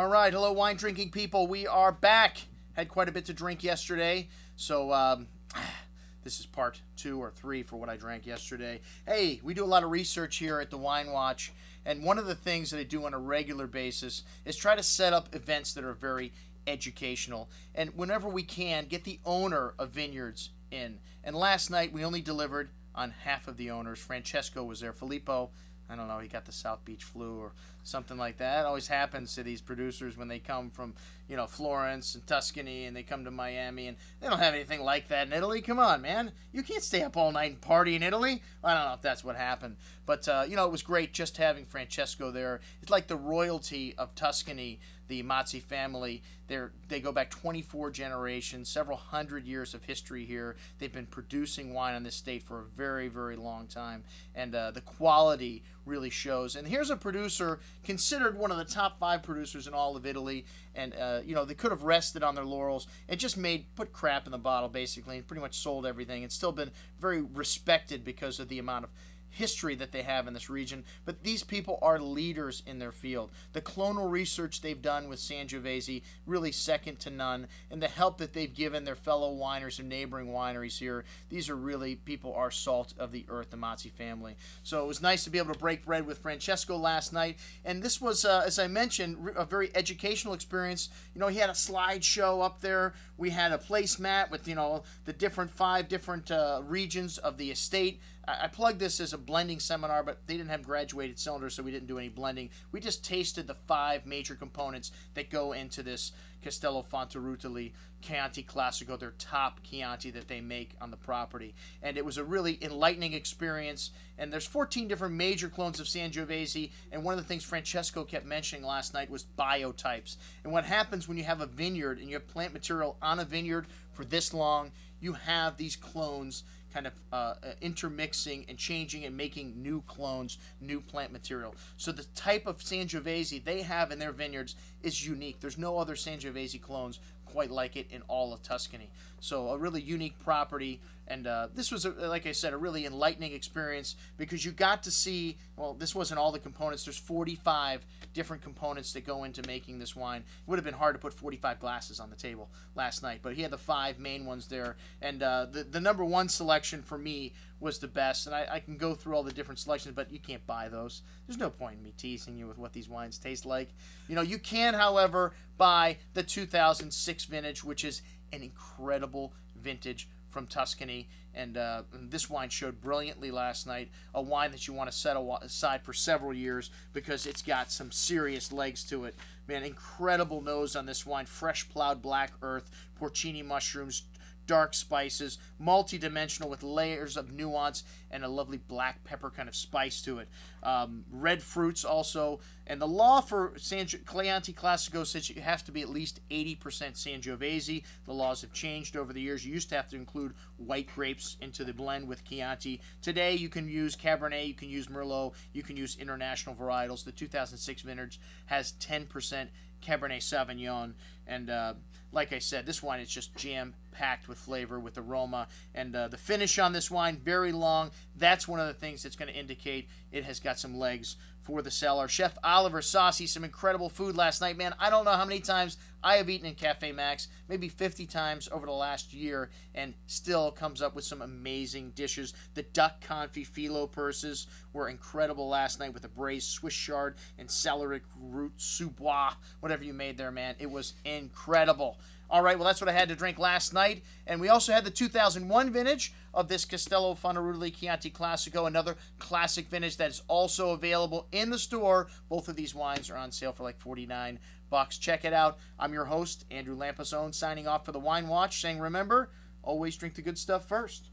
All right, hello, wine drinking people. We are back. Had quite a bit to drink yesterday, so this is part 2 or 3 for what I drank yesterday. Hey, we do a lot of research here at the Wine Watch, and one of the things that I do on a regular basis is try to set up events that are very educational, and whenever we can, get the owner of vineyards in. And last night we only delivered on half of the owners. Francesco was there. Filippo, I don't know, he got the South Beach flu or something like that. It always happens to these producers when they come from, Florence and Tuscany, and they come to Miami, and they don't have anything like that in Italy. Come on, man. You can't stay up all night and party in Italy. I don't know if that's what happened. But, it was great just having Francesco there. It's like the royalty of Tuscany, the Mazzei family. They go back 24 generations, several hundred years of history here. They've been producing wine on this estate for a very, very long time, and the quality really shows. And here's a producer considered one of the top 5 producers in all of Italy, and they could have rested on their laurels and just put crap in the bottle basically, and pretty much sold everything, and still been very respected because of the amount of history that they have in this region. But these people are leaders in their field. The clonal research they've done with Sangiovese, really second to none, and the help that they've given their fellow wineries and neighboring wineries here, these are really, people are salt of the earth, the Mazzei family. So it was nice to be able to break bread with Francesco last night, and this was, as I mentioned, a very educational experience. He had a slideshow up there. We had a placemat with, the 5 different regions of the estate. I plugged this as a blending seminar, but they didn't have graduated cylinders, so we didn't do any blending. We just tasted the 5 major components that go into this Castello Fonterutoli Chianti Classico, their top Chianti that they make on the property. And it was a really enlightening experience. And there's 14 different major clones of Sangiovese, and one of the things Francesco kept mentioning last night was biotypes. And what happens when you have a vineyard and you have plant material on a vineyard for this long, you have these clones kind of intermixing and changing and making new clones, new plant material. So the type of Sangiovese they have in their vineyards is unique. There's no other Sangiovese clones quite like it in all of Tuscany. So a really unique property, and this was, like I said, a really enlightening experience, because you got to see, well, this wasn't all the components. There's 45 different components that go into making this wine. It would have been hard to put 45 glasses on the table last night, but he had the 5 main ones there, and the number 1 selection for me was the best, and I can go through all the different selections, but you can't buy those. There's no point in me teasing you with what these wines taste like. You can, however, buy the 2006 vintage, which is an incredible vintage from Tuscany, and this wine showed brilliantly last night. A wine that you want to set aside for several years, because it's got some serious legs to it. Man, incredible nose on this wine. Fresh plowed black earth, porcini mushrooms, dark spices, multi-dimensional with layers of nuance, and a lovely black pepper kind of spice to it. Red fruits also, and the law for Chianti Classico says you have to be at least 80% Sangiovese. The laws have changed over the years. You used to have to include white grapes into the blend with Chianti. Today you can use Cabernet, you can use Merlot, you can use international varietals. The 2006 vintage has 10% Cabernet Sauvignon, and like I said, this wine is just jam-packed with flavor, with aroma, and the finish on this wine, very long. That's one of the things that's going to indicate it has got some legs for the cellar. Chef Oliver Saucy, some incredible food last night. Man, I don't know how many times I have eaten in Cafe Max, maybe 50 times over the last year, and still comes up with some amazing dishes. The duck confit phyllo purses were incredible last night, with a braised Swiss chard and celeriac root sous-bois, whatever you made there, man. It was incredible. All right, well, that's what I had to drink last night. And we also had the 2001 vintage of this Castello Fonterutoli Chianti Classico, another classic vintage that is also available in the store. Both of these wines are on sale for like $49. Check it out. I'm your host, Andrew Lampasone, signing off for the Wine Watch, saying remember, always drink the good stuff first.